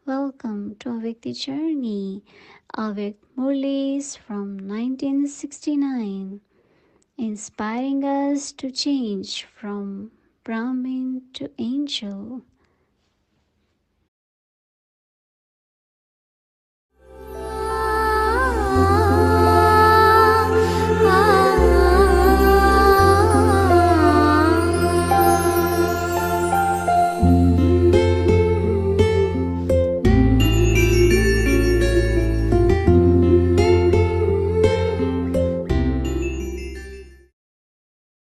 Welcome to Avyakt Journey. Avyakt Murlis from 1969, inspiring us to change from Brahmin to angel.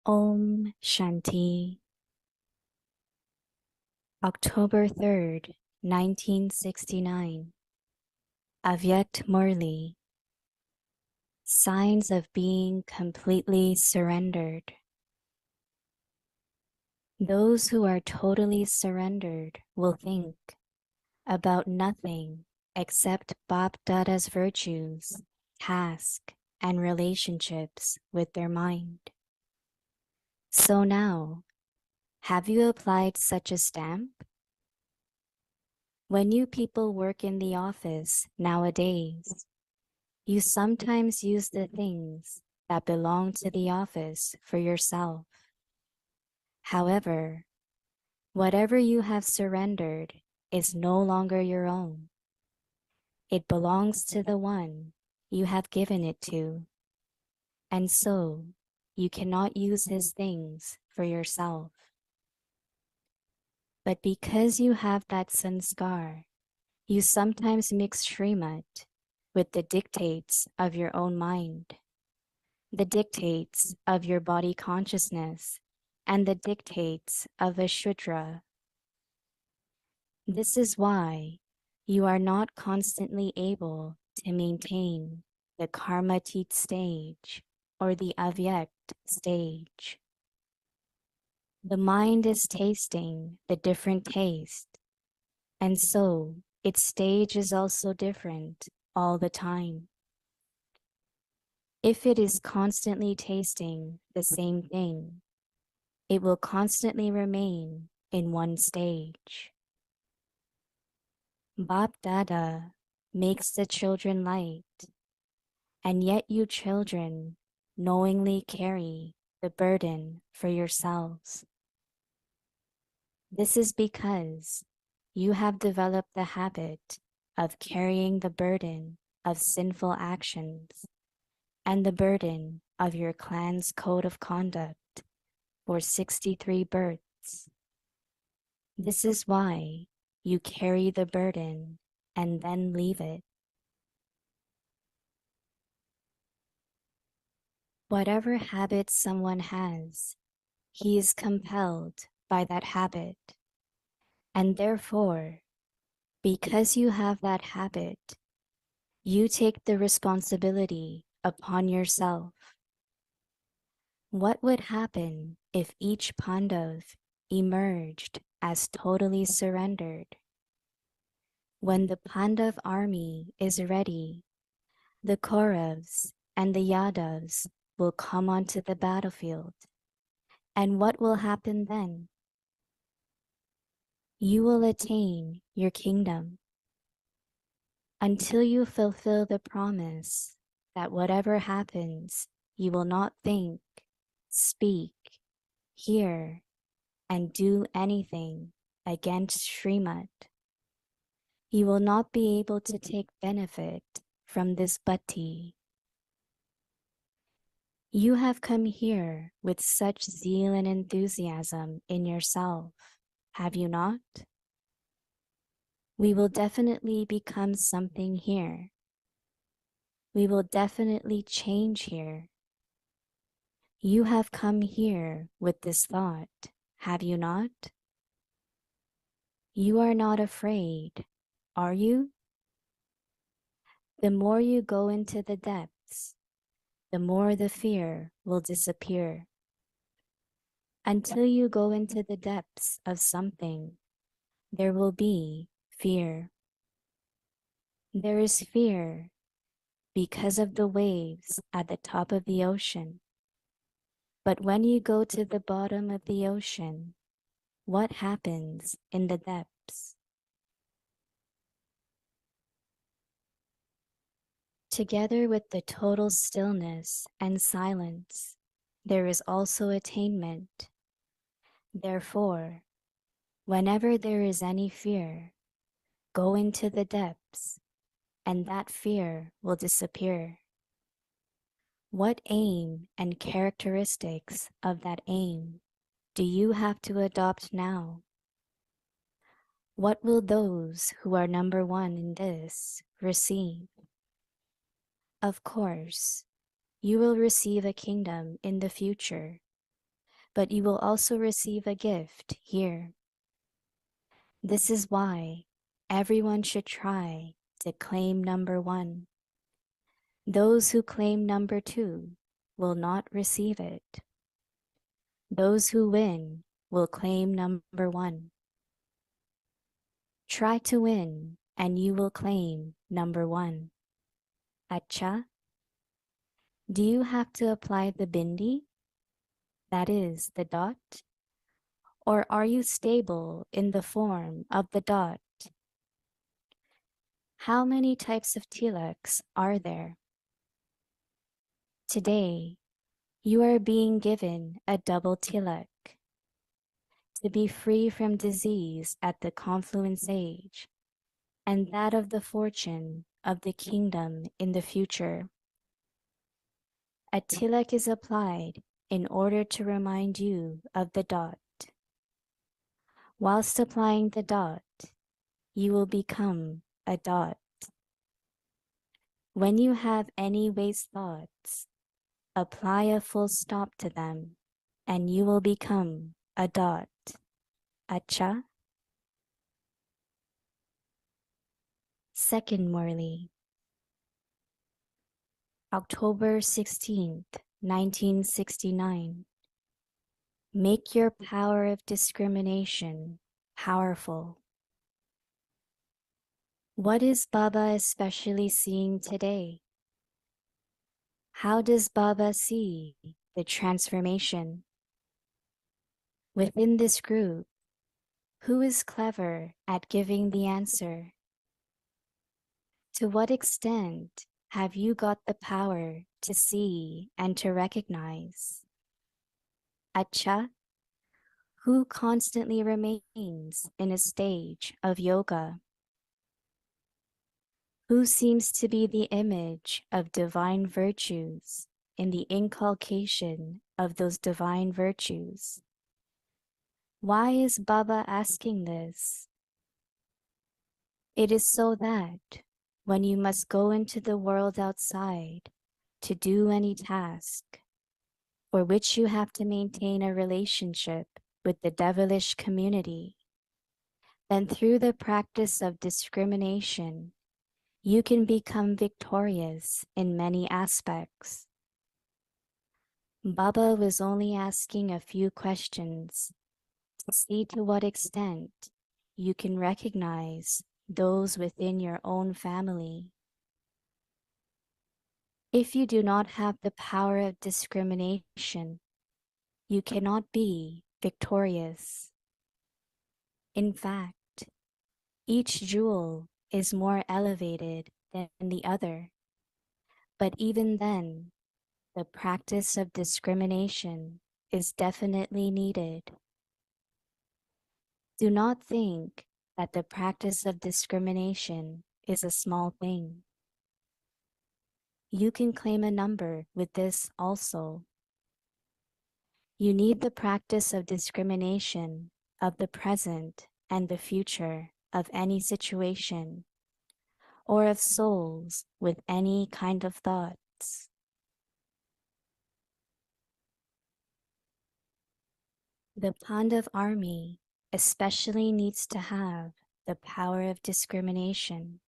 Om Shanti. October 3rd, 1969. Avyakt Murli. Signs of being completely surrendered. Those who are totally surrendered will think about nothing except Bap Dada's virtues, task, and relationships with their mind. So now, have you applied such a stamp? When you people work in the office nowadays, you sometimes use the things that belong to the office for yourself. However, whatever you have surrendered is no longer your own. It belongs to the one you have given it to, and so you cannot use his things for yourself. But because you have that sanskar, you sometimes mix Srimad with the dictates of your own mind, the dictates of your body consciousness, and the dictates of a Shudra. This is why you are not constantly able to maintain the Karmatit stage or the Avyakt stage. The mind is tasting the different taste, and so its stage is also different all the time. If it is constantly tasting the same thing, it will constantly remain in one stage. Bap Dada makes the children light, and yet you children knowingly carry the burden for yourselves. This is because you have developed the habit of carrying the burden of sinful actions and the burden of your clan's code of conduct for 63 births. This is why you carry the burden and then leave it. Whatever habit someone has, he is compelled by that habit. And therefore, because you have that habit, you take the responsibility upon yourself. What would happen if each Pandav emerged as totally surrendered? When the Pandav army is ready, the Kauravas and the Yadavas will come onto the battlefield. And what will happen then? You will attain your kingdom. Until you fulfill the promise that whatever happens, you will not think, speak, hear, and do anything against Srimad. You will not be able to take benefit from this bhatti. You have come here with such zeal and enthusiasm in yourself, have you not? We will definitely become something here. We will definitely change here. You have come here with this thought, have you not? You are not afraid, are you? The more you go into the depths, the more the fear will disappear. Until you go into the depths of something, there will be fear. There is fear because of the waves at the top of the ocean. But when you go to the bottom of the ocean, what happens in the depths? Together with the total stillness and silence, there is also attainment. Therefore, whenever there is any fear, go into the depths, and that fear will disappear. What aim and characteristics of that aim do you have to adopt now? What will those who are number one in this receive? Of course, you will receive a kingdom in the future, but you will also receive a gift here. This is why everyone should try to claim number one. Those who claim number two will not receive it. Those who win will claim number one. Try to win and you will claim number one. Acha, do you have to apply the bindi? That is the dot? Or are you stable in the form of the dot? How many types of tilaks are there? Today, you are being given a double tilak to be free from disease at the confluence age and that of the fortune of the kingdom in the future. A tilak is applied in order to remind you of the dot. Whilst applying the dot, you will become a dot. When you have any waste thoughts, apply a full stop to them, and you will become a dot. Acha. Second Murli, October 16th, 1969. Make your power of discrimination powerful. What is Baba especially seeing today? How does Baba see the transformation? Within this group, who is clever at giving the answer? To what extent have you got the power to see and to recognize? Acha, who constantly remains in a stage of yoga? Who seems to be the image of divine virtues in the inculcation of those divine virtues? Why is Baba asking this? It is so that when you must go into the world outside to do any task for which you have to maintain a relationship with the devilish community, then through the practice of discrimination, you can become victorious in many aspects. Baba was only asking a few questions to see to what extent you can recognize those within your own family. If you do not have the power of discrimination, you cannot be victorious. In fact, each jewel is more elevated than the other, but even then, the practice of discrimination is definitely needed. Do not think that the practice of discrimination is a small thing. You can claim a number with this also. You need the practice of discrimination of the present and the future of any situation, or of souls with any kind of thoughts. The Pandav army especially needs to have the power of discrimination,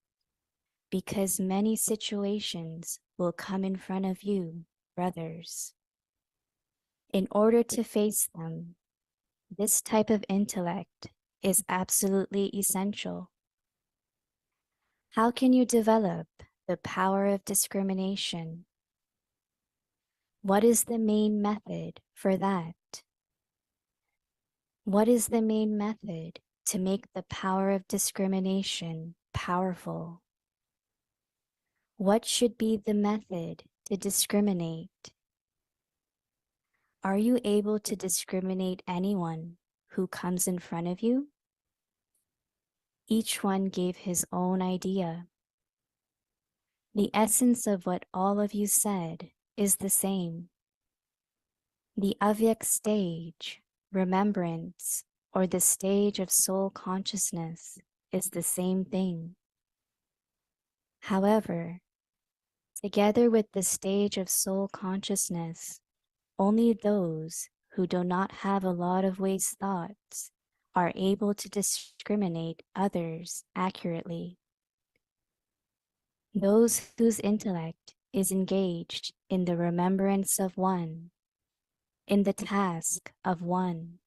because many situations will come in front of you, brothers. In order to face them, this type of intellect is absolutely essential. How can you develop the power of discrimination? What is the main method for that? What is the main method to make the power of discrimination powerful? What should be the method to discriminate? Are you able to discriminate anyone who comes in front of you? Each one gave his own idea. The essence of what all of you said is the same. The Avyakt stage, remembrance, or the stage of soul consciousness is the same thing. However, together with the stage of soul consciousness, only those who do not have a lot of waste thoughts are able to discriminate others accurately. Those whose intellect is engaged in the remembrance of one, in the task of one,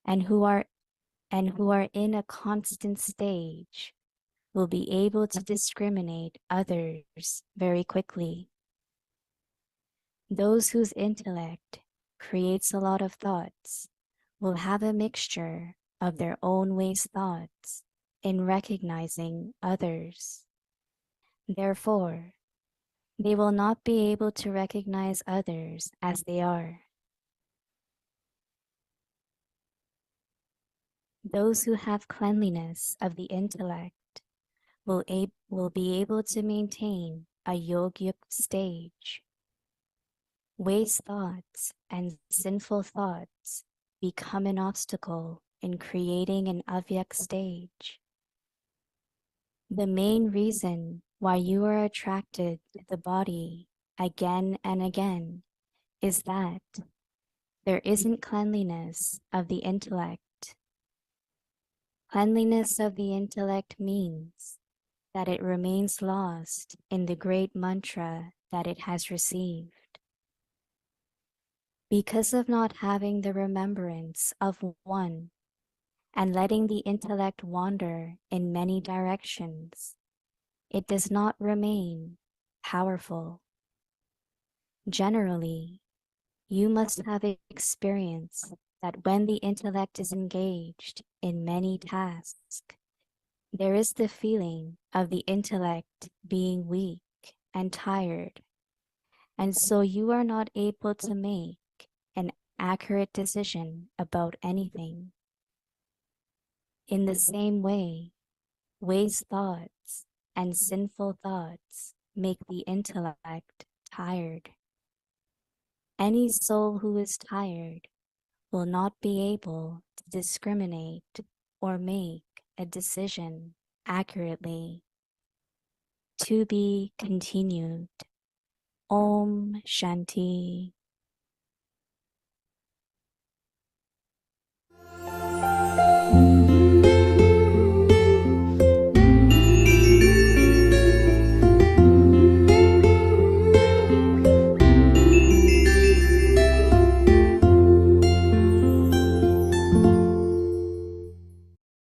and who are in a constant stage will be able to discriminate others very quickly. Those whose intellect creates a lot of thoughts will have a mixture of their own waste thoughts in recognizing others. Therefore, they will not be able to recognize others as they are. Those who have cleanliness of the intellect will be able to maintain a yogic stage. Waste thoughts and sinful thoughts become an obstacle in creating an Avyakt stage. The main reason why you are attracted to the body again and again is that there isn't cleanliness of the intellect. Cleanliness of the intellect means that it remains lost in the great mantra that it has received. Because of not having the remembrance of one and letting the intellect wander in many directions, it does not remain powerful. Generally, you must have experienced that when the intellect is engaged in many tasks, there is the feeling of the intellect being weak and tired, and so you are not able to make an accurate decision about anything. In the same way, waste thoughts and sinful thoughts make the intellect tired. Any soul who is tired will not be able to discriminate or make a decision accurately. To be continued. Om Shanti.